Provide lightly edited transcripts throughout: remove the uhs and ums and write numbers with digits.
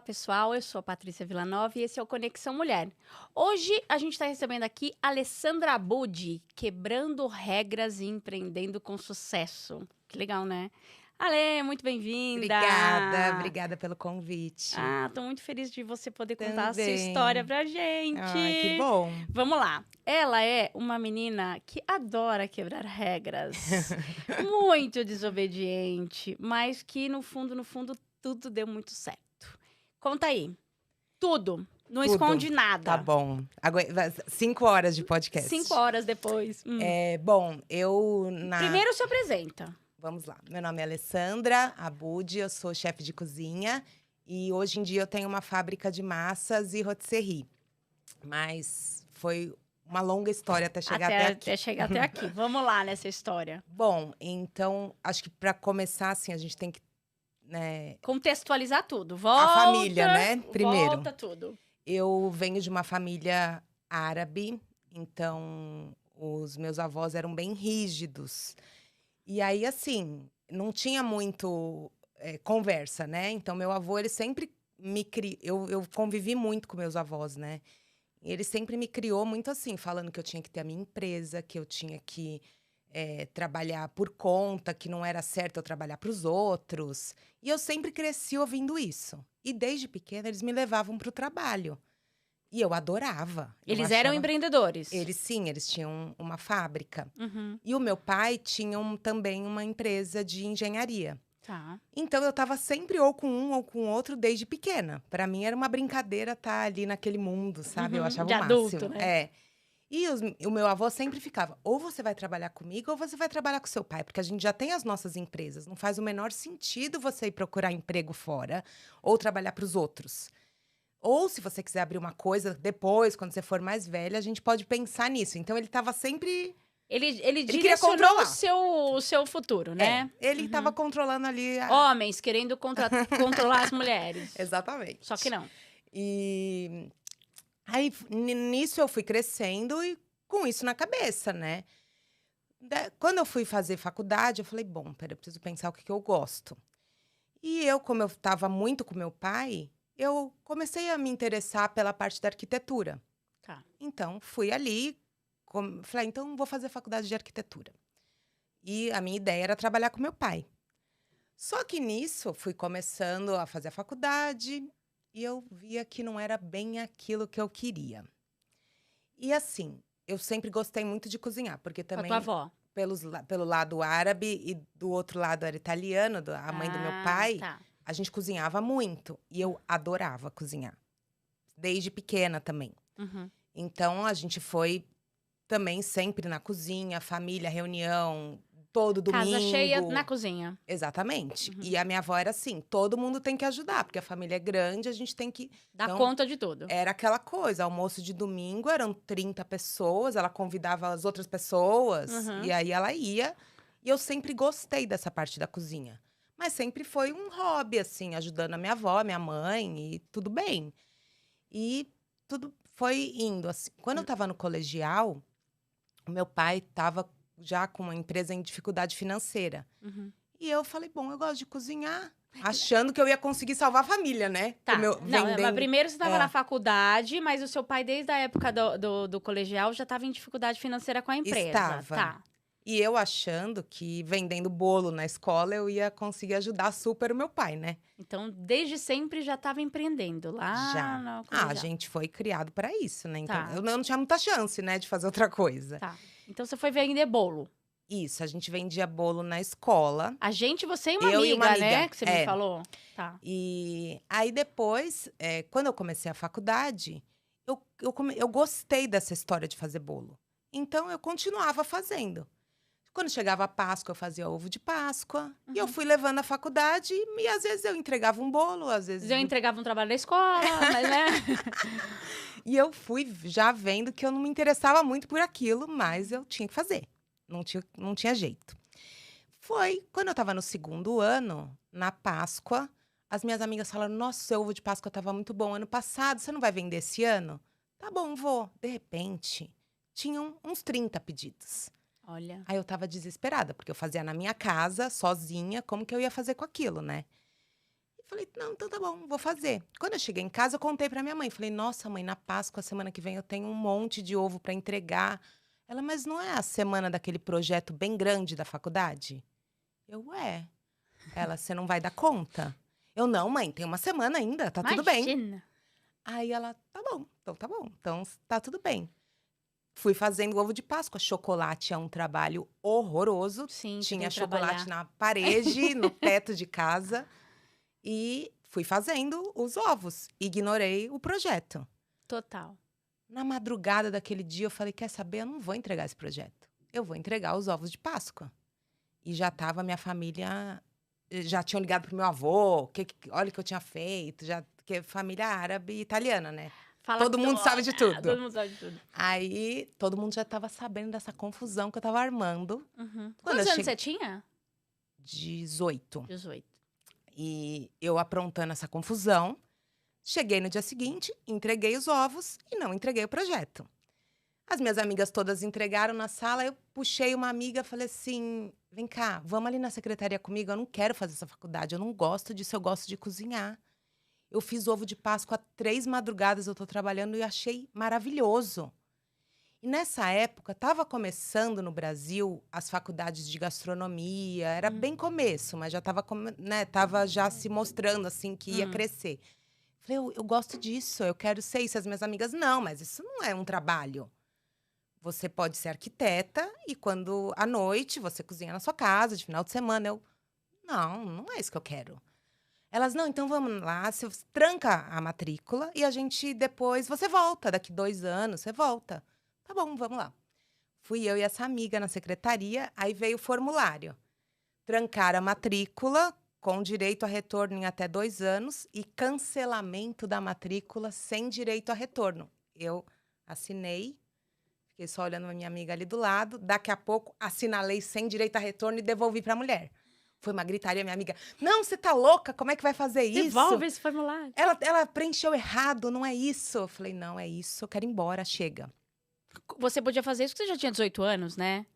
Olá, pessoal. Eu sou a Patrícia Villanova e esse é o Conexão Mulher. Hoje a gente está recebendo aqui a Alessandra Abud, quebrando regras e empreendendo com sucesso. Que legal, né? Ale, muito bem-vinda! Obrigada pelo convite. Tô muito feliz de você poder contar a sua Também. história pra gente. Ai, que bom. Vamos lá. Ela é uma menina que adora quebrar regras, muito desobediente, mas que no fundo, tudo deu muito certo. Conta aí. Tudo. Não Tudo. esconde nada. Tá bom. 5 horas de podcast. 5 horas depois. Bom, Primeiro se apresenta. Vamos lá. Meu nome é Alessandra Abud, eu sou chefe de cozinha. E hoje em dia eu tenho uma fábrica de massas e rotisserie. Mas foi uma longa história até chegar até aqui. Até chegar até aqui. Vamos lá nessa história. Bom, então, acho que para começar, assim, a gente tem que, né, contextualizar tudo. Volta. A família, né? Primeiro. Volta tudo. Eu venho de uma família árabe, então os meus avós eram bem rígidos. E aí, assim, não tinha muito conversa, né? Então, meu avô, ele sempre me criou. Eu convivi muito com meus avós, né? E ele sempre me criou muito assim, falando que eu tinha que ter a minha empresa, que eu tinha que trabalhar por conta, que não era certo eu trabalhar para os outros. E eu sempre cresci ouvindo isso. E desde pequena, eles me levavam para o trabalho. E eu adorava. Eles eram empreendedores? Eles tinham uma fábrica. Uhum. E o meu pai tinha também uma empresa de engenharia. Tá. Então, eu estava sempre ou com um ou com outro desde pequena. Para mim, era uma brincadeira estar ali naquele mundo, sabe? Eu achava de o máximo. adulto, né? E o meu avô sempre ficava, ou você vai trabalhar comigo ou você vai trabalhar com seu pai, porque a gente já tem as nossas empresas. Não faz o menor sentido você ir procurar emprego fora ou trabalhar para os outros. Ou se você quiser abrir uma coisa depois, quando você for mais velha, a gente pode pensar nisso. Então ele estava sempre... Ele direcionou o seu futuro, né? Ele estava controlando ali... Homens querendo controlar as mulheres. Exatamente. Só que não. E aí, nisso eu fui crescendo e com isso na cabeça, né? Quando eu fui fazer faculdade, eu falei, bom, eu preciso pensar o que eu gosto. E eu, como eu estava muito com meu pai, eu comecei a me interessar pela parte da arquitetura. Tá. Então, fui ali, falei, então vou fazer faculdade de arquitetura. E a minha ideia era trabalhar com meu pai. Só que nisso, fui começando a fazer a faculdade e eu via que não era bem aquilo que eu queria. E assim, eu sempre gostei muito de cozinhar, porque também... Com a tua avó? Pelo lado árabe e do outro lado era italiano, a mãe do meu pai... Tá. A gente cozinhava muito e eu adorava cozinhar. Desde pequena também. Uhum. Então, a gente foi também sempre na cozinha, família, reunião, todo domingo. Casa cheia na cozinha. Exatamente. E a minha avó era assim, todo mundo tem que ajudar, porque a família é grande, a gente tem que... Dar conta de tudo. Era aquela coisa, almoço de domingo, eram 30 pessoas, ela convidava as outras pessoas, e aí ela ia. E eu sempre gostei dessa parte da cozinha. Mas sempre foi um hobby, assim, ajudando a minha avó, minha mãe, e tudo bem. E tudo foi indo, assim. Quando eu estava no colegial, o meu pai estava já com uma empresa em dificuldade financeira. E eu falei, bom, eu gosto de cozinhar. Achando que eu ia conseguir salvar a família, né? Tá. Mas primeiro você estava na faculdade, mas o seu pai, desde a época do colegial, já estava em dificuldade financeira com a empresa. Estava. Tá. E eu achando que vendendo bolo na escola eu ia conseguir ajudar super o meu pai, né? Então, desde sempre já estava empreendendo lá Já. no colegial. A gente foi criado para isso, né? Então, Tá. eu não tinha muita chance, né, de fazer outra coisa. Tá. Então, você foi vender bolo. Isso, a gente vendia bolo na escola. Você e uma amiga, né? Que você me falou. Tá. E aí, depois, quando eu comecei a faculdade, eu gostei dessa história de fazer bolo. Então, eu continuava fazendo. Quando chegava a Páscoa, eu fazia ovo de Páscoa. E eu fui levando a faculdade e às vezes eu entregava um bolo, às vezes... Eu entregava um trabalho da escola, mas né? E eu fui já vendo que eu não me interessava muito por aquilo, mas eu tinha que fazer. Não tinha jeito. Foi quando eu estava no 2º ano, na Páscoa, as minhas amigas falaram, nossa, seu ovo de Páscoa estava muito bom ano passado, você não vai vender esse ano? Tá bom, vou. De repente, tinham uns 30 pedidos. Olha. Aí eu tava desesperada, porque eu fazia na minha casa, sozinha, como que eu ia fazer com aquilo, né? E Falei, não, então tá bom, vou fazer. Quando eu cheguei em casa, eu contei pra minha mãe. Falei, nossa, mãe, na Páscoa, semana que vem, eu tenho um monte de ovo pra entregar. Ela, mas não é a semana daquele projeto bem grande da faculdade? Eu, é. Ela, você não vai dar conta? Eu, não, mãe, tem uma semana ainda, tá tudo bem. Imagina. Aí ela, tá bom, então tá tudo bem. Fui fazendo ovo de Páscoa. Chocolate é um trabalho horroroso. Sim, você tem Tinha que chocolate trabalhar. na parede, no teto de casa. E fui fazendo os ovos. Ignorei o projeto. Total. Na madrugada daquele dia, eu falei, quer saber? Eu não vou entregar esse projeto. Eu vou entregar os ovos de Páscoa. E já tava minha família... Já tinham ligado pro meu avô. Olha o que eu tinha feito. Porque é família árabe e italiana, né? Fala Todo mundo sabe de tudo. Todo mundo sabe de tudo. Aí, todo mundo já tava sabendo dessa confusão que eu tava armando. Uhum. Quando Quantos eu anos você tinha? 18. 18. E eu aprontando essa confusão. Cheguei no dia seguinte, entreguei os ovos e não entreguei o projeto. As minhas amigas todas entregaram na sala, eu puxei uma amiga e falei assim, vem cá, vamos ali na secretaria comigo, eu não quero fazer essa faculdade, eu não gosto disso, eu gosto de cozinhar. Eu fiz ovo de Páscoa há 3 madrugadas, eu tô trabalhando e achei maravilhoso. E nessa época, estava começando no Brasil as faculdades de gastronomia, era bem começo, mas já estava tava já se mostrando assim que ia crescer. Falei, eu gosto disso, eu quero ser isso. As minhas amigas, não, mas isso não é um trabalho. Você pode ser arquiteta e quando à noite você cozinha na sua casa, de final de semana. Eu, não é isso que eu quero. Elas, não, então vamos lá, você tranca a matrícula e a gente depois, você volta, daqui 2 anos, você volta. Tá bom, vamos lá. Fui eu e essa amiga na secretaria, aí veio o formulário. Trancar a matrícula com direito a retorno em até 2 anos e cancelamento da matrícula sem direito a retorno. Eu assinei, fiquei só olhando a minha amiga ali do lado. Daqui a pouco, assinalei sem direito a retorno e devolvi para a mulher. Foi uma gritaria, minha amiga. Não, você tá louca? Como é que vai fazer isso? Devolve esse formulário. Ela preencheu errado, não é isso. Eu falei, não, é isso, eu quero ir embora, chega. Você podia fazer isso porque você já tinha 18 anos, né?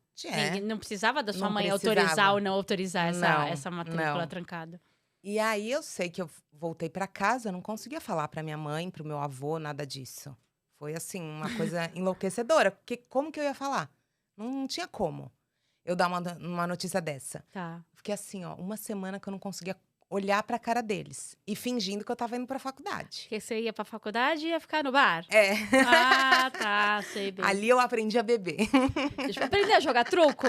Não precisava da sua Não mãe precisava. autorizar ou não autorizar Não, essa matrícula não. trancada. E aí eu sei que eu voltei para casa, eu não conseguia falar para minha mãe, para o meu avô, nada disso. Foi assim, uma coisa enlouquecedora, porque como que eu ia falar? Não tinha como eu dar uma notícia dessa. Tá. Fiquei assim, ó, 1 semana que eu não conseguia olhar para a cara deles e fingindo que eu tava indo para a faculdade. Porque você ia pra faculdade e ia ficar no bar? É. Ah, tá, sei bem. Ali eu aprendi a beber. Deixa eu aprender a jogar truco.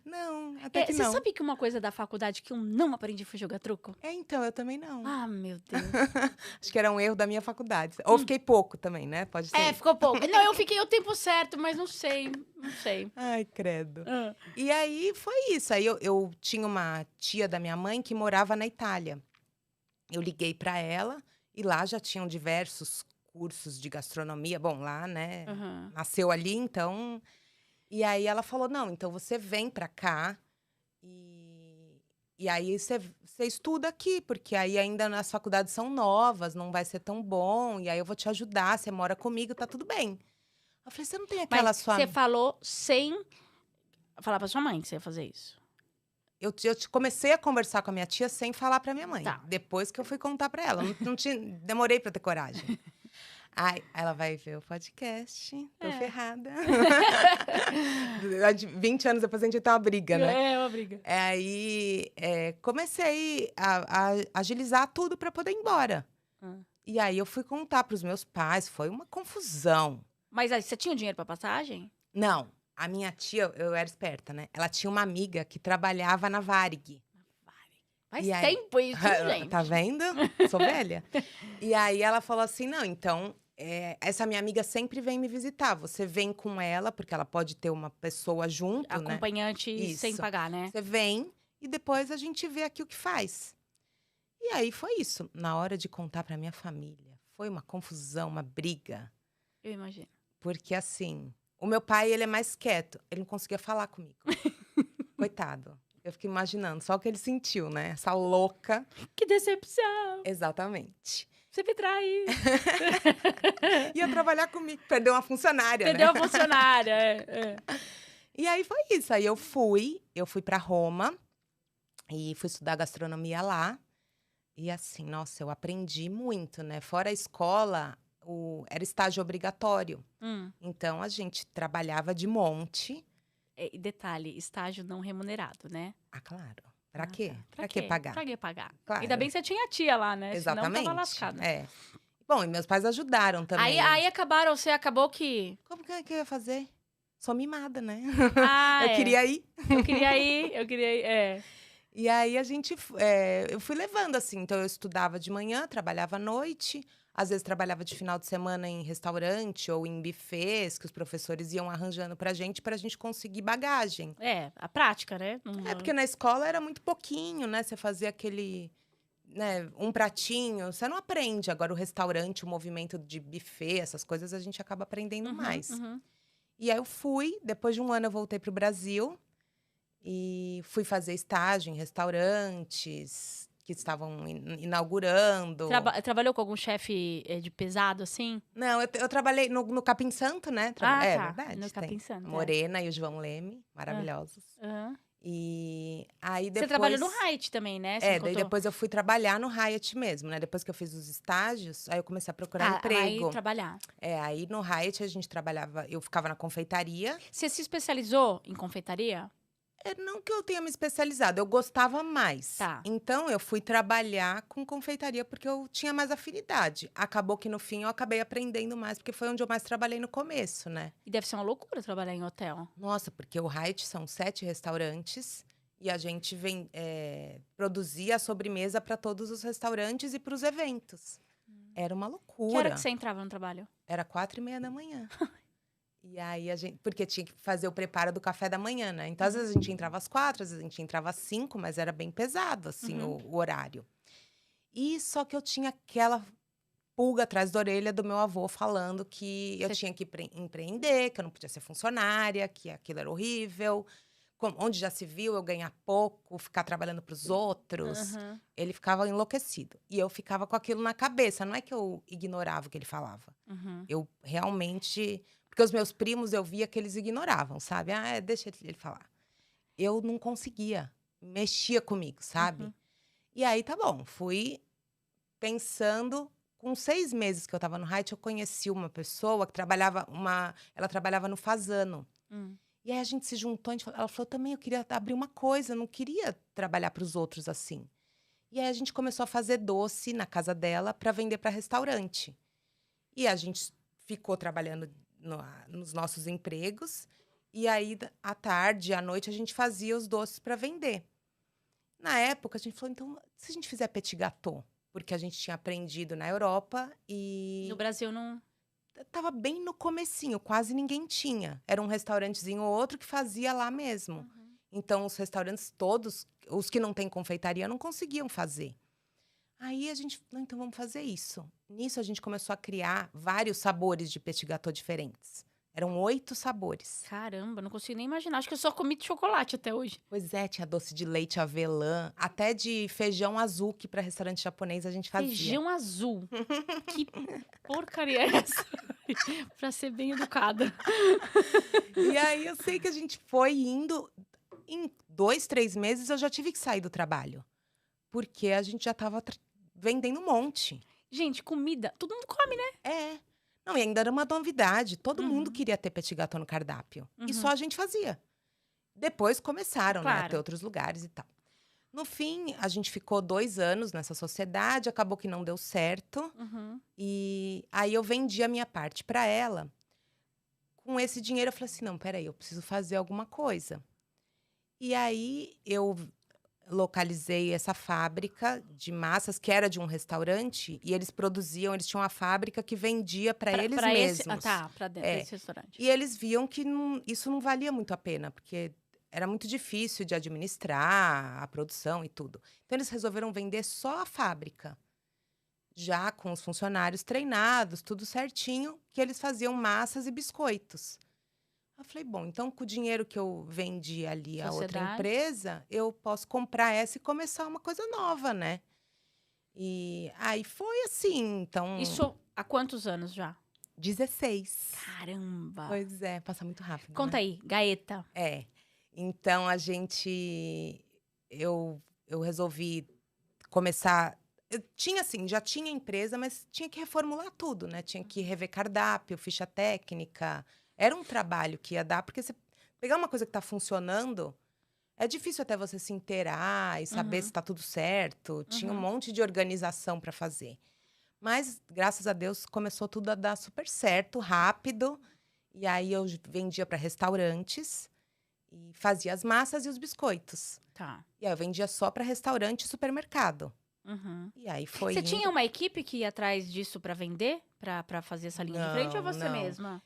Não, até que Você não. sabe que uma coisa da faculdade que eu não aprendi foi jogar truco? Então, eu também não. Ah, meu Deus. Acho que era um erro da minha faculdade. Ou fiquei pouco também, né? Pode ser. Ficou pouco. Não, eu fiquei o tempo certo, mas não sei. Ai, credo. Ah. E aí, foi isso. Aí, eu tinha uma tia da minha mãe que morava na Itália. Eu liguei para ela e lá já tinham diversos cursos de gastronomia. Bom, lá, né? Uhum. Nasceu ali, então... E aí, ela falou, não, então você vem para cá e aí você estuda aqui, porque aí ainda as faculdades são novas, não vai ser tão bom. E aí, eu vou te ajudar, você mora comigo, tá tudo bem. Eu falei, você não tem aquela Mas sua... você falou sem falar pra sua mãe que você ia fazer isso? Eu comecei a conversar com a minha tia sem falar pra minha mãe. Tá. Depois que eu fui contar pra ela. Não tinha, demorei pra ter coragem. Ai, ela vai ver o podcast. Tô ferrada. 20 anos depois a gente tem uma briga, né? É uma briga. Aí comecei a agilizar tudo pra poder ir embora. E aí eu fui contar pros meus pais. Foi uma confusão. Mas aí, você tinha o dinheiro pra passagem? Não. A minha tia, eu era esperta, né? Ela tinha uma amiga que trabalhava na Varig. Faz E aí- tempo isso, gente. Tá vendo? Sou velha. E aí ela falou assim: não, então, essa minha amiga sempre vem me visitar. Você vem com ela, porque ela pode ter uma pessoa junto, né? Acompanhante sem Isso. pagar, né? Você vem e depois a gente vê aqui o que faz. E aí foi isso. Na hora de contar pra minha família, foi uma confusão, uma briga. Eu imagino. Porque assim, o meu pai, ele é mais quieto. Ele não conseguia falar comigo. Coitado. Eu fiquei imaginando, só o que ele sentiu, né? Essa louca. Que decepção! Exatamente. Você me traiu. Ia trabalhar comigo. Perdeu uma funcionária, Perdeu né? a funcionária. É. E aí foi isso. Aí eu fui pra Roma. E fui estudar gastronomia lá. E assim, nossa, eu aprendi muito, né? Fora a escola, era estágio obrigatório. Hum. Então, a gente trabalhava de monte. E detalhe, estágio não remunerado, né? Ah, claro. Pra Ah, quê? tá. Pra que pagar? Pra que pagar? Ainda Claro, bem que você tinha tia lá, né? Senão tava exatamente. lascada. É. Bom, e meus pais ajudaram Aí, também. aí acabaram, você acabou que... Como que eu ia fazer? Sou mimada, né? Ah, Eu queria ir. eu queria ir, é. E aí eu fui levando assim. Então eu estudava de manhã, trabalhava à noite, às vezes trabalhava de final de semana em restaurante ou em buffets que os professores iam arranjando pra gente conseguir bagagem. É, a prática, né? É porque na escola era muito pouquinho, né? Você fazia aquele, né, um pratinho, você não aprende. Agora o restaurante, o movimento de buffet, essas coisas a gente acaba aprendendo Uhum, mais. uhum. E aí eu fui, depois de um ano eu voltei para o Brasil. E fui fazer estágio em restaurantes que estavam inaugurando. Trabalhou com algum chefe de pesado, assim? Não, eu trabalhei no Capim Santo, né? Ah, É tá. No verdade, Capim tem. A Santo, é. Morena e o João Leme, Ah, maravilhosos. aham. E aí Você trabalhou no depois. Hyatt também, né? Você me Daí contou. depois eu fui trabalhar no Hyatt mesmo, né? Depois que eu fiz os estágios, aí eu comecei a procurar Ah, aí emprego. trabalhar. Aí no Hyatt a gente trabalhava, eu ficava na confeitaria. Você se especializou em confeitaria? Não que eu tenha me especializado, eu gostava mais. Tá. Então eu fui trabalhar com confeitaria porque eu tinha mais afinidade. Acabou que no fim eu acabei aprendendo mais, porque foi onde eu mais trabalhei no começo, né. E deve ser uma loucura trabalhar em hotel. Nossa, porque o Hyatt são 7 restaurantes e a gente produzia a sobremesa para todos os restaurantes e para os eventos. Era uma Que hora que loucura. você entrava no trabalho? Era 4h30 da manhã. E aí porque tinha que fazer o preparo do café da manhã, né. Então, às vezes, a gente entrava às 4h, às vezes a gente entrava às 5h, mas era bem pesado, assim, Uhum. o horário. E só que eu tinha aquela pulga atrás da orelha do meu avô falando que eu Você... tinha que empreender, que eu não podia ser funcionária, que aquilo era horrível. Onde já se viu eu ganhar pouco, ficar trabalhando para os outros. Aham. Ele ficava enlouquecido. E eu ficava com aquilo na cabeça. Não é que eu ignorava o que ele falava. Uhum. Eu realmente. Porque os meus primos eu via que eles ignoravam, sabe? Ah, deixa ele falar. Eu não conseguia. Mexia comigo, sabe? Uhum. E aí tá bom, fui pensando. Com 6 meses que eu estava no Hyatt, eu conheci uma pessoa que ela trabalhava no Fazano. Hum. E aí a gente se juntou, ela falou também, eu queria abrir uma coisa, eu não queria trabalhar para os outros assim. E aí a gente começou a fazer doce na casa dela para vender para restaurante. E a gente ficou trabalhando nos nossos empregos. E aí, à tarde, à noite, a gente fazia os doces para vender. Na época, a gente falou, então, se a gente fizer petit gâteau? Porque a gente tinha aprendido na Europa e No Brasil não... estava bem no comecinho, quase ninguém tinha. Era um restaurantezinho ou outro que fazia lá mesmo. Uhum. Então, os restaurantes todos, os que não têm confeitaria, não conseguiam fazer. Aí a gente falou, então vamos fazer isso. Nisso a gente começou a criar vários sabores de petit gâteau diferentes. Eram 8 sabores. Caramba, não consigo nem imaginar. Acho que eu só comi de chocolate até hoje. Pois é, tinha doce de leite avelã, até de feijão azul, que para restaurante japonês a gente fazia. Feijão azul. Que porcaria é essa? Pra ser bem educada. E aí eu sei que a gente foi indo. Em 2, 3 meses eu já tive que sair do trabalho. Porque a gente já estava vendendo um monte. Gente, comida, todo mundo come, né? É. Não, e ainda era uma novidade. Todo mundo Uhum. queria ter petit gâteau no cardápio. E Uhum. só a gente fazia. Depois começaram, né, a Claro. ter outros lugares e tal. No fim, a gente ficou 2 anos nessa sociedade, acabou que não deu certo. Uhum. E aí eu vendi a minha parte para ela. Com esse dinheiro eu falei assim, não, peraí, eu preciso fazer alguma coisa. E aí eu localizei essa fábrica de massas, que era de um restaurante, e eles tinham uma fábrica que vendia para eles Pra mesmos. esse... Ah, tá, pra dentro É. desse restaurante. E eles viam que isso não valia muito a pena, porque era muito difícil de administrar a produção e tudo. Então, eles resolveram vender só a fábrica, já com os funcionários treinados, tudo certinho, que eles faziam massas e biscoitos. Eu falei, bom, então com o dinheiro que eu vendi ali a outra Sociedade. empresa, eu posso comprar essa e começar uma coisa nova, né? E aí foi assim, então. Isso há quantos anos já? 16. Caramba! Pois é, passa muito rápido, Conta né? aí, Gaeta. É. Então a gente. Eu resolvi começar eu tinha assim, já tinha empresa, mas tinha que reformular tudo, né? Tinha que rever cardápio, ficha técnica. Era um trabalho que ia dar, porque você pegar uma coisa que está funcionando, é difícil até você se inteirar e saber se Uhum. está tudo certo. Tinha um Uhum. monte de organização para fazer. Mas, graças a Deus, começou tudo a dar super certo, rápido. E aí eu vendia para restaurantes e fazia as massas e os biscoitos. Tá. E aí eu vendia só para restaurante e supermercado. Uhum. E aí foi Você tinha indo. uma equipe que ia atrás disso pra vender? Pra fazer essa linha de frente ou Não, você não. mesma?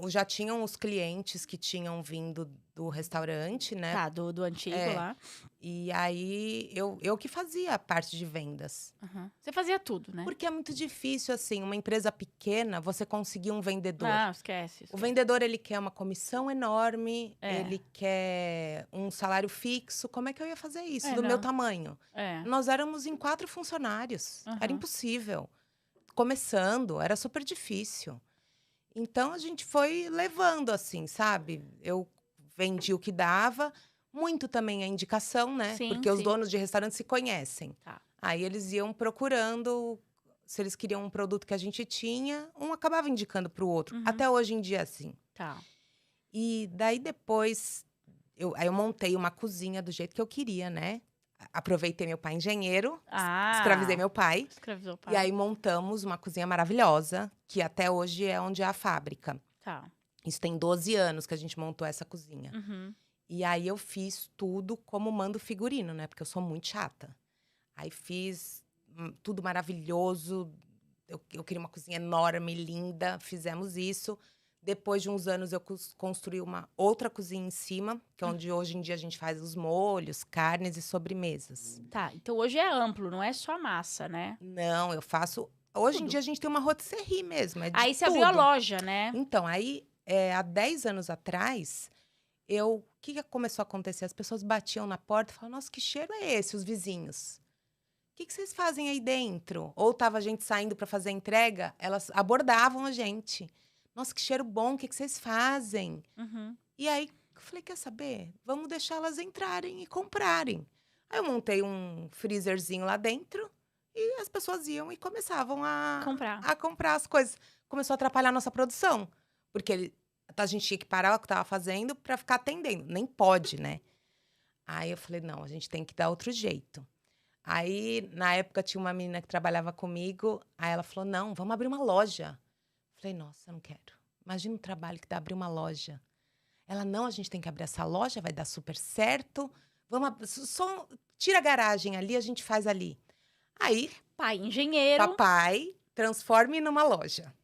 Já tinham os clientes que tinham vindo do restaurante, né? Tá, do antigo É. lá. E aí eu que fazia a parte de vendas. Uhum. Você fazia tudo, né? Porque é muito difícil, assim, uma empresa pequena, você conseguir um vendedor. Não, esquece. O vendedor, ele quer uma comissão enorme, É. ele quer um salário fixo. Como é que eu ia fazer isso É, do meu não. tamanho? É. Nós éramos em 4 funcionários. Era Uhum. impossível. Começando, era super difícil. Então a gente foi levando assim, sabe? Eu vendi o que dava, muito também a indicação, né? Sim, Porque os sim. donos de restaurante se conhecem. Tá. Aí eles iam procurando, se eles queriam um produto que a gente tinha, um acabava indicando para o outro. Uhum. Até hoje em dia, é assim. Tá. E daí depois, aí eu montei uma cozinha do jeito que eu queria, né? Aproveitei meu pai engenheiro, escravizei meu pai. Escravizou o pai. E aí montamos uma cozinha maravilhosa, que até hoje é onde é a fábrica. Tá. Isso tem 12 anos que a gente montou essa cozinha. Uhum. E aí eu fiz tudo como manda o figurino, né? Porque eu sou muito chata. Aí fiz tudo maravilhoso. Eu queria uma cozinha enorme, linda. Fizemos isso. Depois de uns anos, eu construí uma outra cozinha em cima, que é onde hoje em dia a gente faz os molhos, carnes e sobremesas. Tá. Então hoje é amplo, não é só massa, né? Não, eu faço. Hoje em Tudo. dia a gente tem uma rotisserie mesmo. É de Aí você abriu a tudo. loja, né? Então, aí, há 10 anos atrás, o que começou a acontecer? As pessoas batiam na porta e falavam, nossa, que cheiro é esse, os vizinhos? O que vocês fazem aí dentro? Ou tava a gente saindo para fazer a entrega, elas abordavam a gente. Nossa, que cheiro bom, o que vocês fazem? Uhum. E aí, eu falei, quer saber? Vamos deixar elas entrarem e comprarem. Aí eu montei um freezerzinho lá dentro e as pessoas iam e começavam Comprar. a comprar as coisas. Começou a atrapalhar a nossa produção, porque a gente tinha que parar o que estava fazendo para ficar atendendo. Nem pode, né? Aí eu falei, não, a gente tem que dar outro jeito. Aí, na época, tinha uma menina que trabalhava comigo. Aí ela falou, não, vamos abrir uma loja. Falei, nossa, eu não quero. Imagina o trabalho que dá abrir uma loja. Ela, não, a gente tem que abrir essa loja, vai dar super certo. Vamos, só tira a garagem ali, a gente faz ali. Aí, Pai engenheiro. papai, transforme numa loja.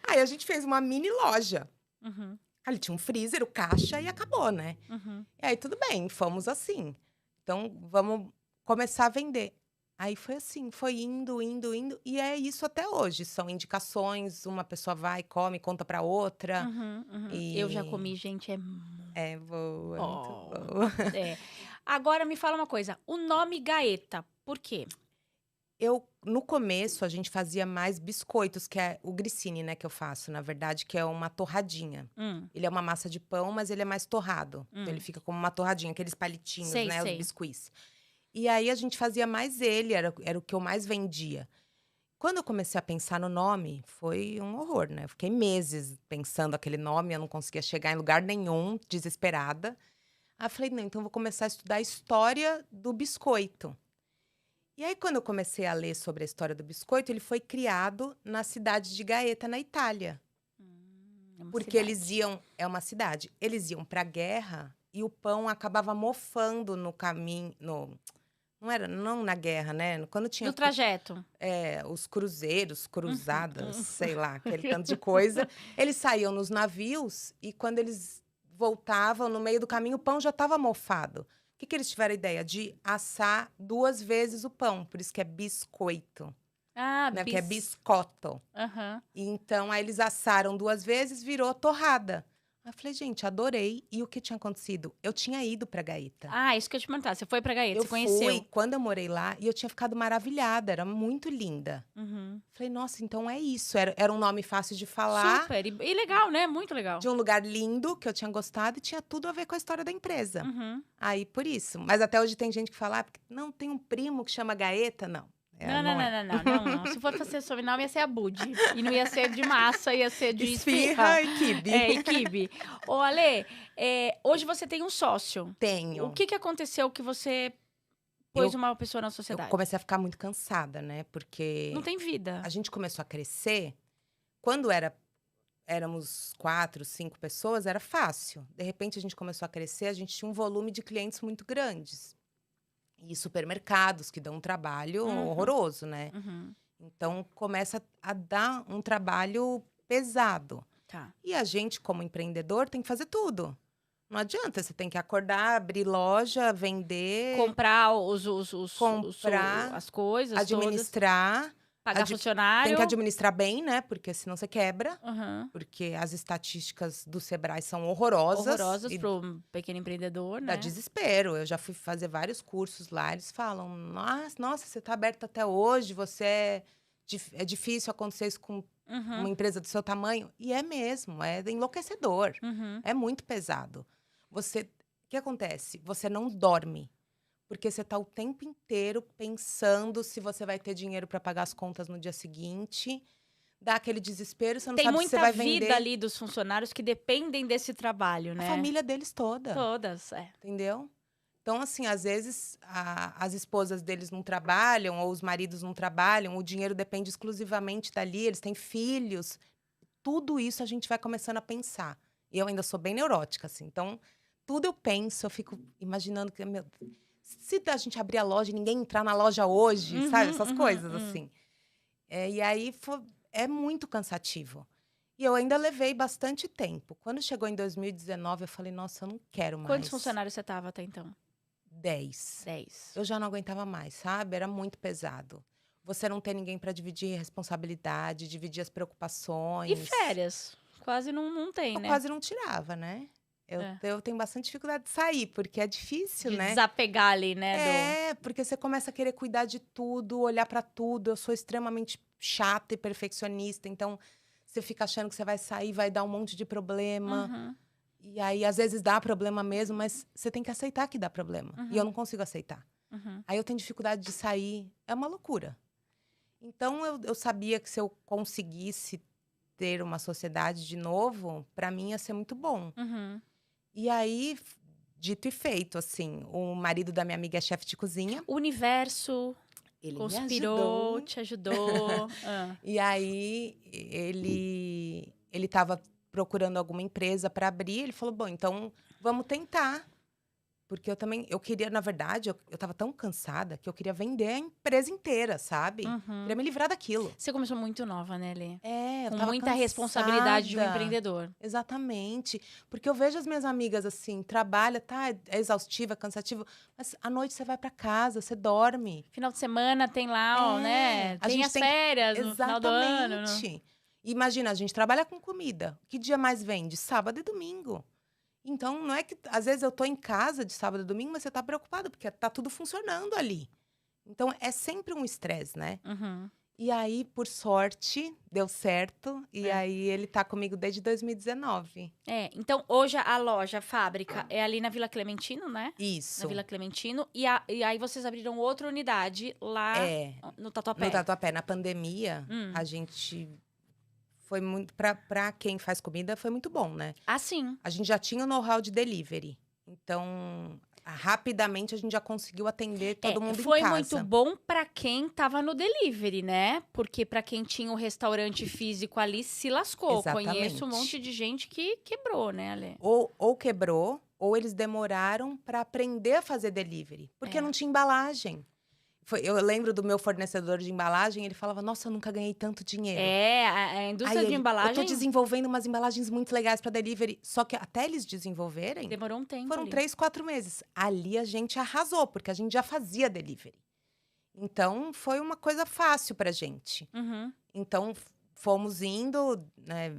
Aí a gente fez uma mini loja. Uhum. Ali tinha um freezer, o caixa e acabou, né? Uhum. E aí tudo bem, fomos assim. Então vamos começar a vender. Aí foi assim, foi indo, indo, indo. E é isso até hoje. São indicações, uma pessoa vai, come, conta pra outra. Uhum. Uhum. E Eu já comi, gente, é é boa, muito Oh. boa. É. Agora me fala uma coisa, o nome Gaeta, por quê? No começo, a gente fazia mais biscoitos, que é o grissini, né, que eu faço, na verdade, que é uma torradinha. Ele é uma massa de pão, mas ele é mais torrado. Então, ele fica como uma torradinha, aqueles palitinhos, Sei, né, sei. os biscuits. E aí, a gente fazia mais ele, era o que eu mais vendia. Quando eu comecei a pensar no nome, foi um horror, né? Eu fiquei meses pensando aquele nome, eu não conseguia chegar em lugar nenhum, desesperada. Aí eu falei, não, então eu vou começar a estudar a história do biscoito. E aí, quando eu comecei a ler sobre a história do biscoito, ele foi criado na cidade de Gaeta, na Itália. É uma Porque cidade. eles iam... É uma cidade. Eles iam para a guerra e o pão acabava mofando no caminho... Não na guerra, né? Quando tinha... Do trajeto. os cruzeiros, cruzadas, sei lá, aquele tanto de coisa. Eles saíam nos navios e quando eles voltavam, no meio do caminho, o pão já estava mofado. O que eles tiveram a ideia? De assar 2 vezes o pão, por isso que é biscoito, Ah, né? Que é biscotto. Aham. Então, aí eles assaram 2 vezes, virou torrada. Aí eu falei, gente, adorei. E o que tinha acontecido? Eu tinha ido pra Gaeta. Ah, isso que eu ia te perguntar. Você foi pra Gaeta, Eu você conheceu? fui quando eu morei lá e eu tinha ficado maravilhada, era muito linda. Uhum. Falei, nossa, então é isso. Era um nome fácil de falar, Super. E legal, né? Muito legal. de um lugar lindo que eu tinha gostado e tinha tudo a ver com a história da empresa. Uhum. Aí, por isso. Mas até hoje tem gente que fala, porque não, tem um primo que chama Gaeta. Não, Não, não é. não. Se for pra ser sobrenome, ia ser Abud. E não ia ser de massa, ia ser de Esfirra e quibe. E quibe. Ô, Ale, hoje você tem um sócio. Tenho. O que aconteceu que você pôs uma pessoa na Eu sociedade? comecei a ficar muito cansada, né? Porque Não tem vida. a gente começou a crescer. Quando éramos 4, 5 pessoas, era fácil. De repente, a gente começou a crescer, a gente tinha um volume de clientes muito grandes. E supermercados, que dão um trabalho horroroso, né? Uhum. Então, começa a dar um trabalho pesado. Tá. E a gente, como empreendedor, tem que fazer tudo. Não adianta, você tem que acordar, abrir loja, vender, Comprar Comprar, as coisas administrar. todas. Pagar funcionário. Tem que administrar bem, né? Porque senão você quebra. Uhum. Porque as estatísticas do Sebrae são horrorosas. Horrorosas E para o pequeno empreendedor, dá né? desespero. Eu já fui fazer vários cursos lá. Eles falam, nossa, você está aberta até hoje, é difícil acontecer isso com uma empresa do seu tamanho. E é mesmo, é enlouquecedor. Uhum. É muito pesado. O que acontece? Você não dorme. Porque você está o tempo inteiro pensando se você vai ter dinheiro para pagar as contas no dia seguinte. Dá aquele desespero, você não Tem sabe se você muita vai vender. vida ali dos funcionários que dependem desse trabalho, né? A família deles toda. Todas, Entendeu? Então, assim, às vezes as esposas deles não trabalham, ou os maridos não trabalham, o dinheiro depende exclusivamente dali, eles têm filhos. Tudo isso a gente vai começando a pensar. E eu ainda sou bem neurótica, assim. Então, tudo eu penso, eu fico imaginando que, se a gente abrir a loja e ninguém entrar na loja hoje, sabe? Essas coisas, assim. E aí, é muito cansativo. E eu ainda levei bastante tempo. Quando chegou em 2019, eu falei, nossa, eu não quero mais. Quantos funcionários você tava até então? 10. 10. Eu já não aguentava mais, sabe? Era muito pesado. Você não ter ninguém para dividir responsabilidade, dividir as preocupações. E férias? Quase não tem, né? Eu quase não tirava, né? Eu tenho bastante dificuldade de sair, porque é difícil, De né? desapegar ali, né? Porque você começa a querer cuidar de tudo, olhar para tudo. Eu sou extremamente chata e perfeccionista, então você fica achando que você vai sair, vai dar um monte de problema. Uhum. E aí, às vezes, dá problema mesmo, mas você tem que aceitar que dá problema. E eu não consigo aceitar. Aí eu tenho dificuldade de sair. É uma loucura. Então, eu sabia que se eu conseguisse ter uma sociedade de novo, para mim ia ser muito bom. E aí, dito e feito, assim, o marido da minha amiga é chefe de cozinha. O universo Ele conspirou, me ajudou. te ajudou. E aí, ele estava procurando alguma empresa para abrir. Ele falou, bom, então vamos tentar. Porque eu queria, na verdade, eu estava tão cansada que eu queria vender a empresa inteira, sabe? Queria me livrar daquilo. Você começou muito nova, né, Lê? Eu Com tava muita cansada. responsabilidade de um empreendedor. Exatamente. Porque eu vejo as minhas amigas assim, trabalha, tá, é exaustiva, cansativo, mas à noite você vai para casa, você dorme. Final de semana tem lá, ó, né? Tem as férias no final do ano. Exatamente. Imagina, a gente trabalha com comida. Que dia mais vende? Sábado e domingo. Então, não é que… Às vezes eu tô em casa de sábado e domingo, mas você tá preocupado, porque tá tudo funcionando ali. Então, é sempre um estresse, né? E aí, por sorte, deu certo. E aí, ele tá comigo desde 2019. Então, hoje a loja, a fábrica, é ali na Vila Clementino, né? Isso. Na Vila Clementino. E aí, vocês abriram outra unidade lá no Tatuapé. No Tatuapé. Na pandemia, a gente… Foi muito… Pra quem faz comida, foi muito bom, né? Ah, sim. A gente já tinha o know-how de delivery. Então, rapidamente, a gente já conseguiu atender todo mundo em casa. Foi muito bom pra quem tava no delivery, né? Porque pra quem tinha o restaurante físico ali, se lascou. Exatamente. Conheço um monte de gente que quebrou, né, Ale? Ou quebrou, ou eles demoraram para aprender a fazer delivery. Porque não tinha embalagem. Eu lembro do meu fornecedor de embalagem, ele falava, nossa, eu nunca ganhei tanto dinheiro. A indústria de embalagem… Eu tô desenvolvendo umas embalagens muito legais para delivery. Só que até eles desenvolverem… Demorou um tempo Foram ali. 3, 4 meses. Ali a gente arrasou, porque a gente já fazia delivery. Então, foi uma coisa fácil pra gente. Então, fomos indo, né,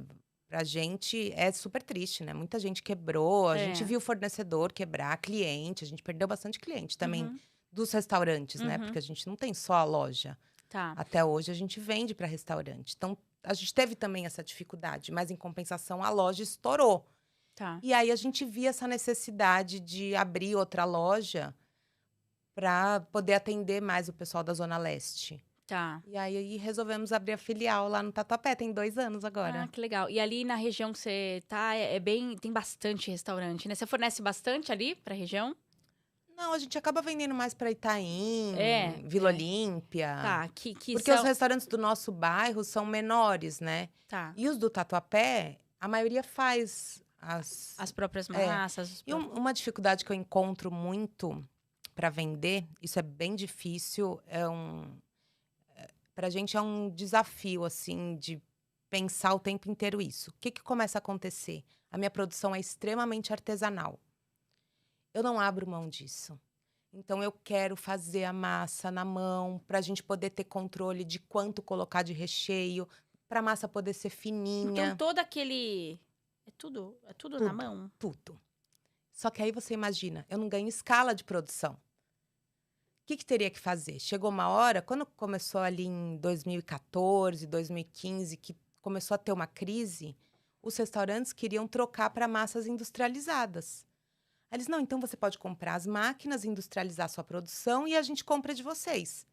pra gente é super triste, né? Muita gente quebrou, a gente É. viu fornecedor quebrar, cliente, a gente perdeu bastante cliente também Uhum. dos restaurantes, né? Uhum. Porque a gente não tem só a loja. Tá. Até hoje a gente vende para restaurante. Então, a gente teve também essa dificuldade, mas em compensação a loja estourou. Tá. E aí a gente via essa necessidade de abrir outra loja para poder atender mais o pessoal da Zona Leste. Tá. E aí resolvemos abrir a filial lá no Tatuapé, tem 2 anos Ah, agora. que legal. E ali na região que você tá, tem bastante restaurante, né? Você fornece bastante ali pra região? Não, a gente acaba vendendo mais para É, Itaim, Vila é. Olímpia. Tá, que Porque os são... restaurantes do nosso bairro são menores, né? Tá. E os do Tatuapé, a maioria faz As próprias É. massas, os E uma dificuldade que eu encontro muito para vender, isso é bem difícil, pra gente é um desafio, assim, de pensar o tempo inteiro isso. O que que começa a acontecer? A minha produção é extremamente artesanal. Eu não abro mão disso. Então eu quero fazer a massa na mão, pra gente poder ter controle de quanto colocar de recheio, pra massa poder ser Então, fininha, todo aquele... É tudo na tudo, mão? tudo. Só que aí você imagina, eu não ganho escala de produção. O que que teria que fazer? Chegou uma hora, quando começou ali em 2014, 2015, que começou a ter uma crise, os restaurantes queriam trocar para massas industrializadas. Aí eles, não, então você pode comprar as máquinas, industrializar sua produção e a gente compra de vocês.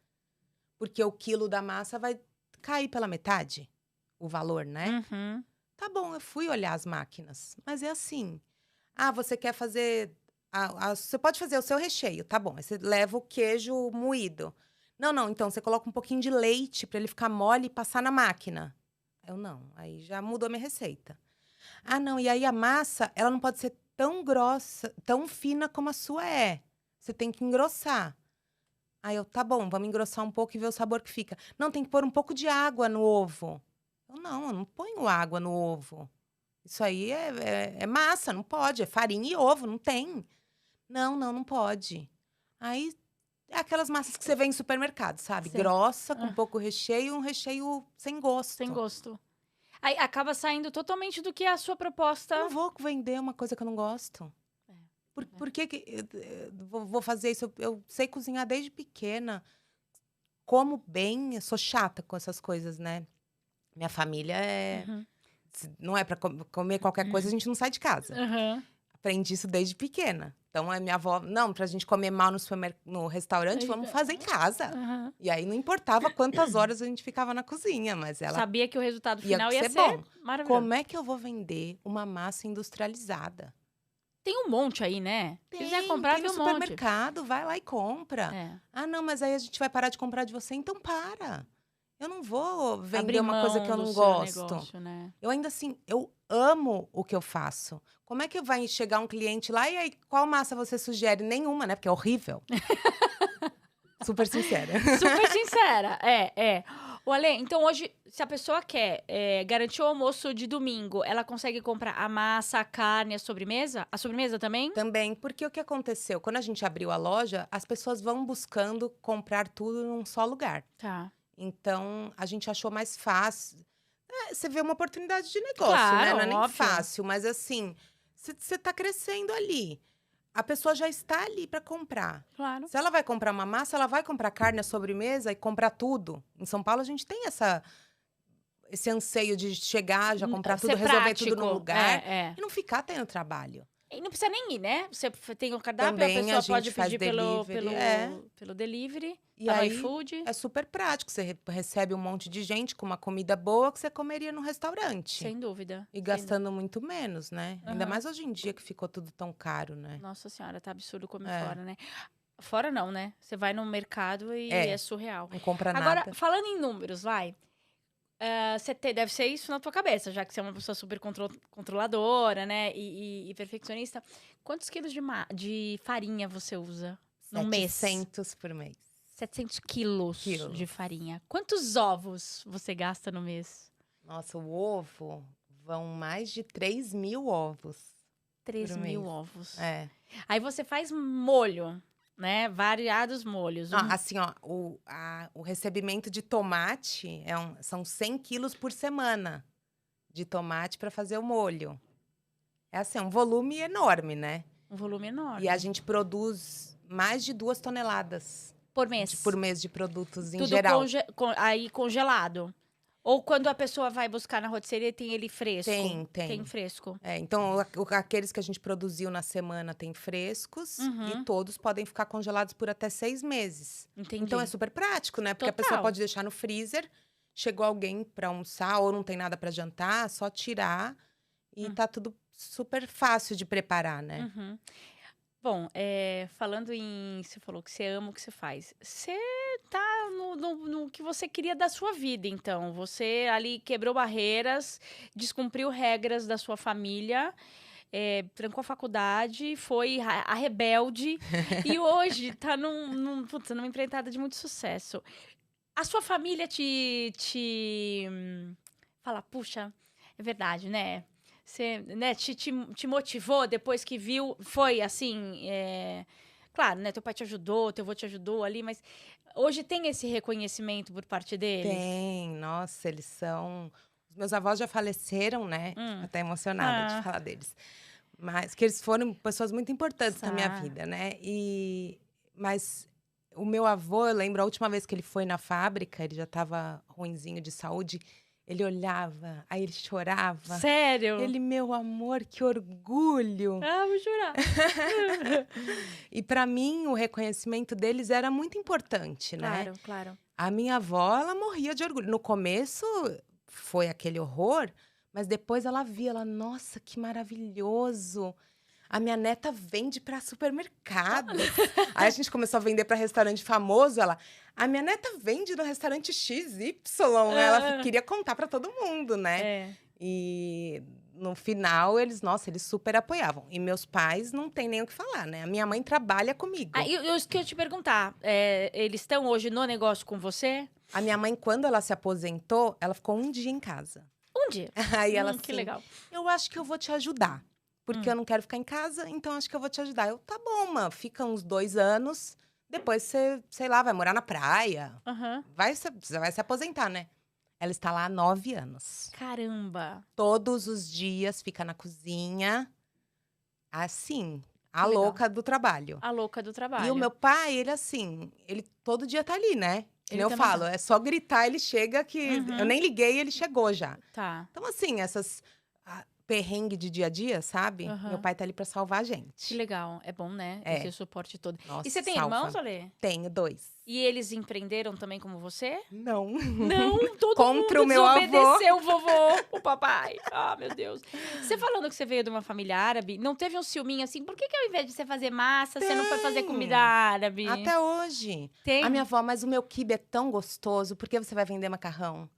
Porque o quilo da massa vai cair pela metade, o valor, né? Uhum. Tá bom, eu fui olhar as máquinas, mas é assim. Ah, você quer fazer. Você pode fazer o seu recheio, tá bom. Aí você leva o queijo moído. Não, não, então você coloca um pouquinho de leite para ele ficar mole e passar na máquina. Eu não, aí já mudou minha receita. Ah, não, e aí a massa, ela não pode ser tão grossa, tão fina como a sua é. Você tem que engrossar. Aí eu, tá bom, vamos engrossar um pouco e ver o sabor que fica. Não, tem que pôr um pouco de água no ovo. Eu não ponho água no ovo. Isso aí é massa, não pode. É farinha e ovo, não tem. Não, não, não pode. Aí, é aquelas massas que você vê em supermercado, sabe? Sei. Grossa, com Ah. pouco recheio, um recheio sem gosto. Sem gosto. Aí acaba saindo totalmente do que é a sua proposta. Eu não vou vender uma coisa que eu não gosto. É. Por que que eu vou fazer isso? Eu sei cozinhar desde pequena. Como bem, eu sou chata com essas coisas, né? Minha família Uhum. não é para comer qualquer coisa, a gente não sai de casa. Uhum. Aprendi isso desde pequena. Então, a minha avó, não, pra gente comer mal no restaurante, vamos fazer em casa. Uhum. E aí não importava quantas horas a gente ficava na cozinha, mas ela Sabia que o resultado ia final ia ser ser bom. maravilhoso. Como é que eu vou vender uma massa industrializada? Tem um monte aí, né? Se quiser comprar, tem tem no um monte. supermercado, vai lá e compra. É. Ah, não, mas aí a gente vai parar de comprar de você, então para. Eu não vou vender Abrir uma coisa mão que eu do não seu gosto. negócio, né? Eu ainda assim, eu amo o que eu faço. Como é que vai chegar um cliente lá e aí, qual massa você sugere? Nenhuma, né? Porque é horrível. Super sincera. Super sincera, é. O Ale, então hoje, se a pessoa quer garantir o almoço de domingo, ela consegue comprar a massa, a carne, a sobremesa? A sobremesa também? Também, porque o que aconteceu? Quando a gente abriu a loja, as pessoas vão buscando comprar tudo num só lugar. Tá. Então, a gente achou mais fácil. Você vê uma oportunidade de negócio, né? Claro, Não é nem óbvio. fácil, mas assim, você está crescendo ali. A pessoa já está ali para comprar. Claro. Se ela vai comprar uma massa, ela vai comprar carne, a sobremesa e comprar tudo. Em São Paulo, a gente tem esse anseio de chegar, já comprar tudo, Ser resolver tudo num prático. lugar É. e não ficar tendo trabalho. E não precisa nem ir, né? Você tem um cardápio, Também a a pessoa gente pode faz pedir delivery, pelo delivery, E pelo aí iFood. é super prático. Você recebe um monte de gente com uma comida boa que você comeria no restaurante. Sem dúvida. E gastando muito menos, né? Ainda Aham. mais hoje em dia que ficou tudo tão caro, né? Nossa senhora, tá absurdo comer É. fora, né? Fora não, né? Você vai no mercado e é surreal. Não compra Agora, nada. falando em números, vai. Deve ser isso na tua cabeça, já que você é uma pessoa super controladora, né? E perfeccionista. Quantos quilos de farinha você usa no mês? 700 por mês. 700 quilos Quilos. de farinha. Quantos ovos você gasta no mês? Nossa, o ovo vão mais de 3.000 ovos. 3 mil mês. ovos. É. Aí você faz molho, né? Variados molhos. Não, assim, ó, o recebimento de tomate são 100 quilos por semana de tomate para fazer o molho. É assim, um volume enorme, né? Um volume enorme. E a gente produz mais de 2 toneladas Por mês. por mês de produtos em Tudo geral. aí congelado. Ou quando a pessoa vai buscar na rotisserie, tem ele fresco? Tem. Tem fresco. Então, aqueles que a gente produziu na semana tem frescos e todos podem ficar congelados por até 6 meses. Entendi. Então, é super prático, né? Porque a pessoa pode deixar no freezer, chegou alguém para almoçar ou não tem nada para jantar, só tirar e tá tudo super fácil de preparar, né? Bom, falando em... Você falou que você ama o que você faz. Você tá no que você queria da sua vida, então. Você ali quebrou barreiras, descumpriu regras da sua família, trancou a faculdade, foi a rebelde e hoje tá numa empreitada de muito sucesso. A sua família fala, puxa, é verdade, né? Você, né, te motivou depois que viu, foi assim, claro, né, teu pai te ajudou, teu avô te ajudou ali, mas hoje tem esse reconhecimento por parte deles? Tem, nossa, eles são... Os meus avós já faleceram, né? Fico até emocionada de falar deles. Mas que eles foram pessoas muito importantes na minha vida, né? Mas o meu avô, eu lembro a última vez que ele foi na fábrica, ele já estava ruinzinho de saúde, ele olhava, aí ele chorava. Sério? Ele, meu amor, que orgulho! Ah, vou chorar. E para mim, o reconhecimento deles era muito importante, né? Claro, claro. A minha avó, ela morria de orgulho. No começo, foi aquele horror, mas depois ela via, nossa, que maravilhoso! A minha neta vende para supermercado. Aí a gente começou a vender para restaurante famoso. A minha neta vende no restaurante XY. Ela queria contar para todo mundo, né? E no final, eles super apoiavam. E meus pais não tem nem o que falar, né? A minha mãe trabalha comigo. Eu queria te perguntar, eles estão hoje no negócio com você? A minha mãe, quando ela se aposentou, ela ficou um dia em casa. Um dia? Aí ela assim, que legal. Eu acho que eu vou te ajudar. Porque eu não quero ficar em casa, então acho que eu vou te ajudar. Tá bom, mãe, fica uns 2 anos. Depois você, sei lá, vai morar na praia. Você vai se aposentar, né? Ela está lá há 9 anos. Caramba! Todos os dias fica na cozinha. Assim, a legal. louca do trabalho. A louca do trabalho. E o meu pai, ele assim, ele todo dia tá ali, né? Ele Eu também falo, é só gritar, ele chega que... Eu nem liguei, ele chegou já. Tá. Então, assim, essas... perrengue de dia a dia, sabe? Meu pai tá ali pra salvar a gente. Que legal. É bom, né? Esse suporte todo. Nossa, e você tem salva. irmãos, Alê? Tenho 2. E eles empreenderam também como você? Não. Não, todo Contra mundo o meu avô. desobedeceu o vovô, o papai. Ah, meu Deus. Você falando que você veio de uma família árabe, não teve um ciúminho assim? Por que ao invés de você fazer massa, você não foi fazer comida árabe? Até hoje. Tem? A minha avó, mas o meu quibe é tão gostoso, por que você vai vender macarrão?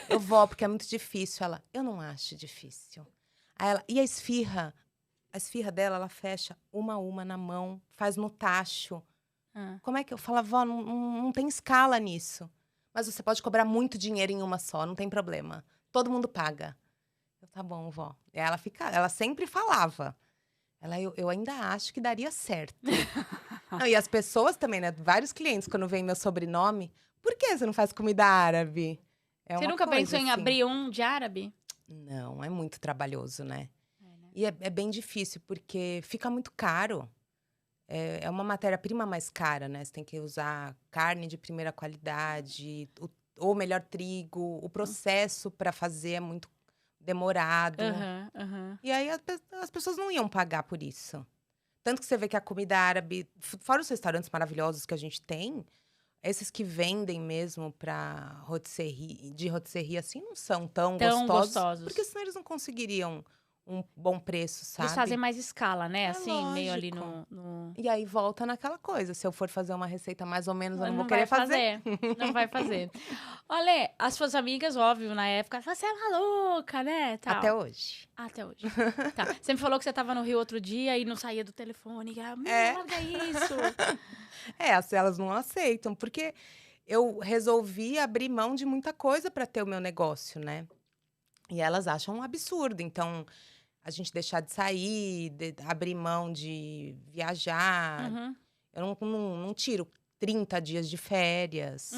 Eu vou, porque é muito difícil. Ela, eu não acho difícil. Aí ela, e a esfirra? A esfirra dela, ela fecha uma a uma na mão, faz no tacho. Como é que eu falo, vó, não tem escala nisso. Mas você pode cobrar muito dinheiro em uma só, não tem problema. Todo mundo paga. Eu, tá bom, vó. E ela sempre falava. Eu ainda acho que daria certo. Não, e as pessoas também, né? Vários clientes, quando veem meu sobrenome, por que você não faz comida árabe? Você nunca pensou em abrir um de árabe? Não, é muito trabalhoso, né? E é bem difícil, porque fica muito caro. É uma matéria-prima mais cara, né? Você tem que usar carne de primeira qualidade, ou melhor, trigo. O processo para fazer é muito demorado. E aí as pessoas não iam pagar por isso. Tanto que você vê que a comida árabe, fora os restaurantes maravilhosos que a gente tem, esses que vendem mesmo para rotisserie assim, não são tão gostosos. Porque senão eles não conseguiriam um bom preço, sabe? Eles fazem mais escala, né? Assim, lógico. Meio ali no... E aí volta naquela coisa. Se eu for fazer uma receita mais ou menos, eu não vou querer fazer. Não vai fazer. Olha, as suas amigas, óbvio, na época, você é maluca, né? Tal. Até hoje. Até hoje. Tá. Você me falou que você tava no Rio outro dia e não saía do telefone. Larga isso. Elas não aceitam. Porque eu resolvi abrir mão de muita coisa para ter o meu negócio, né? E elas acham um absurdo. Então, a gente deixar de sair, abrir mão de viajar. Eu não tiro 30 dias de férias.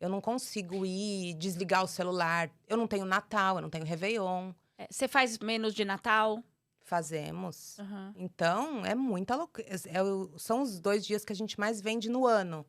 Eu não consigo ir desligar o celular. Eu não tenho Natal, eu não tenho Réveillon. Você faz menos de Natal? Fazemos. Aham. Então, é muita loucura. São os 2 dias que a gente mais vende no ano.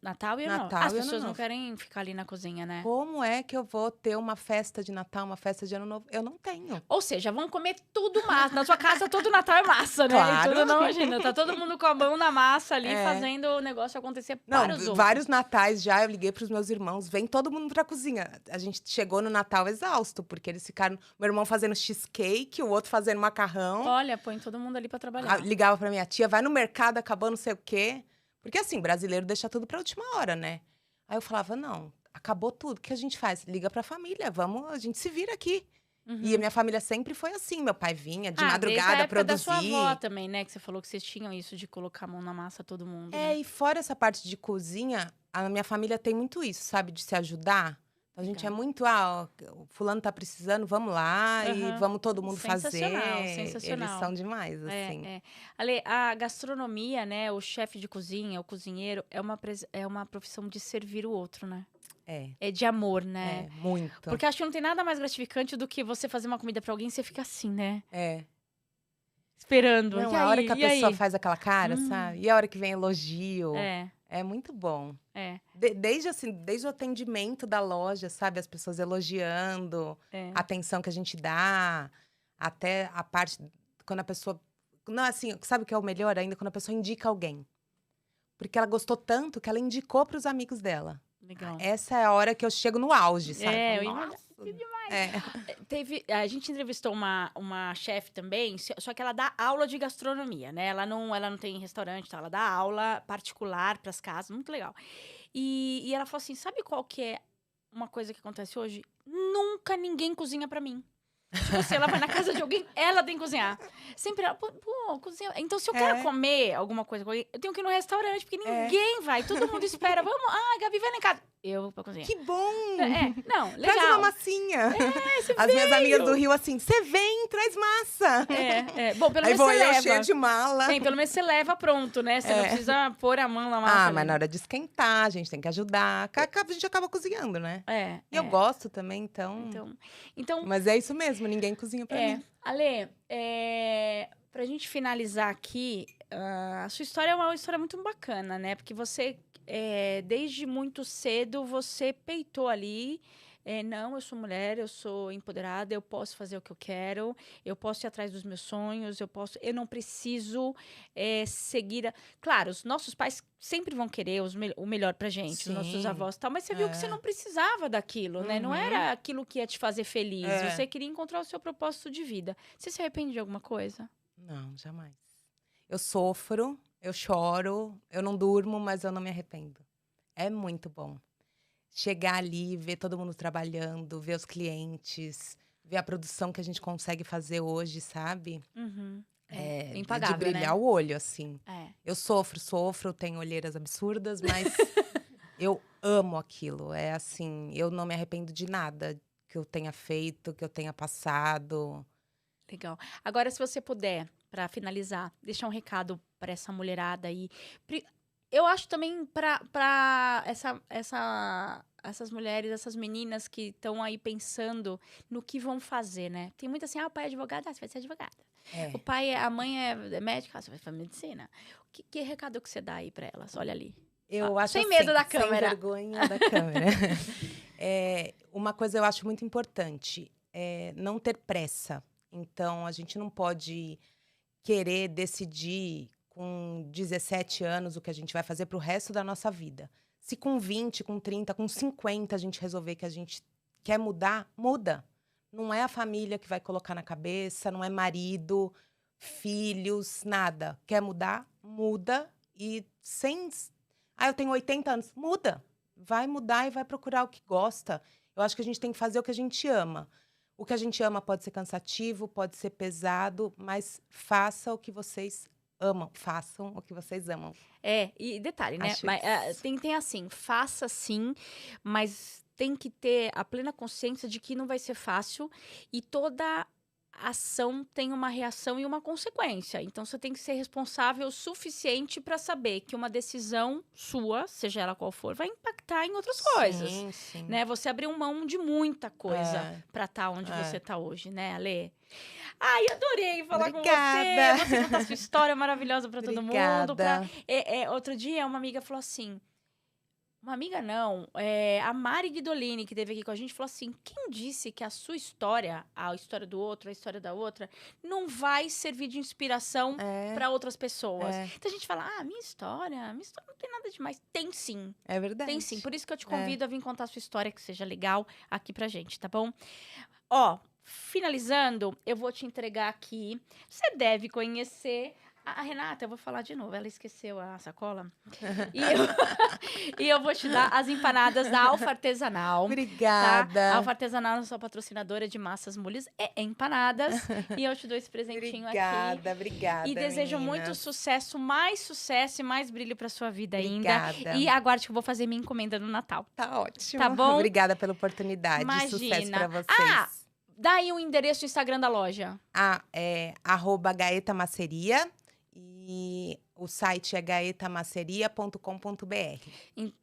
Natal e Ano Novo. Natal As e Ano pessoas não Novo. querem ficar ali na cozinha, né? Como é que eu vou ter uma festa de Natal, uma festa de Ano Novo? Eu não tenho. Ou seja, vão comer tudo massa. Na sua casa, todo Natal é massa, né? Claro. E tudo, não, imagina, tá todo mundo com a mão na massa ali, É. fazendo o negócio acontecer Não, para os outros. vários natais já, eu liguei pros meus irmãos, vem todo mundo pra cozinha. A gente chegou no Natal exausto, porque eles ficaram, meu irmão fazendo cheesecake, o outro fazendo macarrão. Olha, põe todo mundo ali pra trabalhar. Ligava pra minha tia, vai no mercado, acabou não sei o quê. Porque assim, brasileiro deixa tudo pra última hora, né? Aí eu falava, não, acabou tudo, o que a gente faz? Liga pra família, vamos, a gente se vira aqui. E a minha família sempre foi assim, meu pai vinha de Desde a madrugada época da sua produzir. avó também, né? Que você falou que vocês tinham isso de colocar a mão na massa todo mundo. É, Né? e fora essa parte de cozinha, a minha família tem muito isso, sabe? De se ajudar. A gente é Legal. muito, o fulano tá precisando, vamos lá e Aham. vamos todo mundo fazer. Sensacional, Eles sensacional. são demais, assim. É. Ale, a gastronomia, né? O chefe de cozinha, o cozinheiro, é uma profissão de servir o outro, né? É de amor, né? Muito. Porque acho que não tem nada mais gratificante do que você fazer uma comida pra alguém e você fica assim, né? Esperando. Não, E a aí? hora que a E pessoa aí? faz aquela cara, sabe? E a hora que vem elogio. É. É muito bom. É. Desde o atendimento da loja, sabe? As pessoas elogiando, É. a atenção que a gente dá, até a parte quando a pessoa. Não, assim, sabe o que é o melhor ainda? Quando a pessoa indica alguém. Porque ela gostou tanto que ela indicou para os amigos dela. Legal. Essa é a hora que eu chego no auge, sabe? É, Falo, eu imagino. "Nossa". Que demais. É. A gente entrevistou uma chefe também, só que ela dá aula de gastronomia, né? Ela não tem restaurante, tá? Ela dá aula particular para as casas, muito legal. E ela falou assim: sabe qual que é uma coisa que acontece hoje? Nunca ninguém cozinha para mim. Tipo, se ela vai na casa de alguém, ela tem que cozinhar. Sempre ela, pô, cozinha. Então, se eu quero comer alguma coisa com alguém, eu tenho que ir no restaurante, porque ninguém vai. Todo mundo espera. Vamos, Gabi, vai lá em casa. Eu vou pra cozinha. Que bom! Não, legal. Traz uma massinha. Você As minhas amigas do Rio, assim, você vem, traz massa. Bom, pelo Aí menos vou você eu leva. cheia de mala. Pelo menos você leva pronto, né? Você não precisa pôr a mão na massa. Mas na hora de esquentar, a gente tem que ajudar. A gente acaba cozinhando, né? E eu gosto também, então... Mas é isso mesmo, ninguém cozinha pra mim. Ale, pra gente finalizar aqui, a sua história é uma história muito bacana, né? Porque você, desde muito cedo, você peitou ali. Não, eu sou mulher, eu sou empoderada, eu posso fazer o que eu quero, eu posso ir atrás dos meus sonhos, eu não preciso seguir... Claro, os nossos pais sempre vão querer o melhor pra gente, Sim. os nossos avós e tal, mas você viu que você não precisava daquilo, né? Não era aquilo que ia te fazer feliz, você queria encontrar o seu propósito de vida. Você se arrepende de alguma coisa? Não, jamais. Eu sofro, eu choro, eu não durmo, mas eu não me arrependo. É muito bom. Chegar ali, ver todo mundo trabalhando, ver os clientes, ver a produção que a gente consegue fazer hoje, sabe? Impagável, de brilhar né? o olho, assim. Eu sofro, tenho olheiras absurdas, mas eu amo aquilo. É assim, eu não me arrependo de nada que eu tenha feito, que eu tenha passado. Legal. Agora, se você puder, para finalizar, deixar um recado para essa mulherada aí. Eu acho também para essas mulheres, essas meninas que estão aí pensando no que vão fazer, né? Tem muita assim, o pai é advogado, você vai ser advogada. A mãe é médica, você vai fazer medicina. Que recado que você dá aí para elas? Olha ali. Eu acho sem assim, medo da câmera. Sem vergonha da câmera. Uma coisa eu acho muito importante, não ter pressa. Então, a gente não pode querer decidir com 17 anos o que a gente vai fazer pro resto da nossa vida. Se com 20, com 30, com 50 a gente resolver que a gente quer mudar, muda. Não é a família que vai colocar na cabeça, não é marido, filhos, nada. Quer mudar? Muda. E sem... eu tenho 80 anos. Muda. Vai mudar e vai procurar o que gosta. Eu acho que a gente tem que fazer o que a gente ama. O que a gente ama pode ser cansativo, pode ser pesado, mas faça o que vocês amam. Façam o que vocês amam. E detalhe, né? Acho Mas, tem assim, faça sim, mas tem que ter a plena consciência de que não vai ser fácil e toda ação tem uma reação e uma consequência. Então, você tem que ser responsável o suficiente para saber que uma decisão sua, seja ela qual for, vai impactar em outras coisas. Sim, sim. Né? Você abriu mão de muita coisa É. para estar onde É. você tá hoje, né, Ale? Ai, adorei falar com Obrigada. você. Você contar sua história maravilhosa para todo mundo. Obrigada. Outro dia, uma amiga falou assim... Uma amiga não, a Mari Guidolini, que esteve aqui com a gente, falou assim, quem disse que a sua história, a história do outro, a história da outra, não vai servir de inspiração para outras pessoas? Então a gente fala, minha história não tem nada demais. Tem sim. É verdade. Tem sim. Por isso que eu te convido a vir contar a sua história, que seja legal aqui pra gente, tá bom? Ó, finalizando, eu vou te entregar aqui. Você deve conhecer... A Renata, eu vou falar de novo, ela esqueceu a sacola. E eu vou te dar as empanadas da Alfa Artesanal. Obrigada. Tá? A Alfa Artesanal é sua patrocinadora de massas molhas e empanadas. E eu te dou esse presentinho aqui. Obrigada, E desejo meninas. muito sucesso e mais brilho pra sua vida Obrigada. ainda. E aguarde que eu vou fazer minha encomenda no Natal. Tá ótimo. Tá bom? Obrigada pela oportunidade. Imagina. Sucesso pra vocês. Dá aí o endereço do Instagram da loja. É @gaetamaceria. E o site é gaetamaceria.com.br.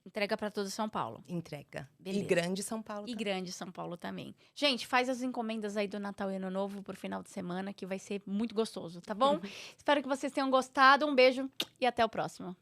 Entrega pra todo São Paulo. Entrega. Beleza. E Grande São Paulo E também. Grande São Paulo também. Gente, faz as encomendas aí do Natal e Ano Novo pro final de semana, que vai ser muito gostoso, tá bom? Espero que vocês tenham gostado. Um beijo e até o próximo.